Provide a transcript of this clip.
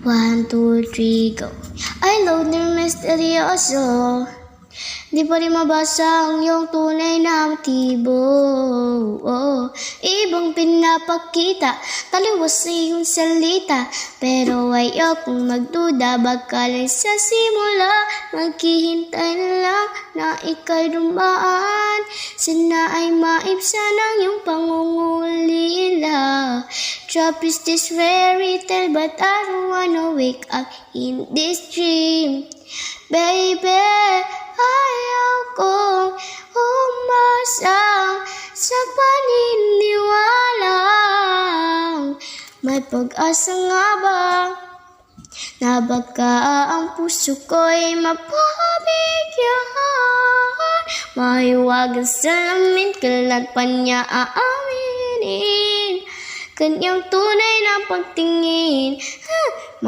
1, 2, 3, go. Ay, loner misteryoso, di pa rin mabasa ang iyong tunay na motibo. Ibang pinapakita, taliwas sa iyong salita, pero ayokong magduda, baka lang sa simula maghihintay na lang na ika'y dumaan. Sana ay maibsan ang iyong pangungulila. Trap is this fairy tale, but I don't wanna wake up in this dream. Baby, ayaw kong umasa sa paniniwalang may pag-asa nga ba na baka ang puso ko'y mapabigyan. Mahiwagang salamin, kailan pa niya aaminin kanyang tunay na pagtingin.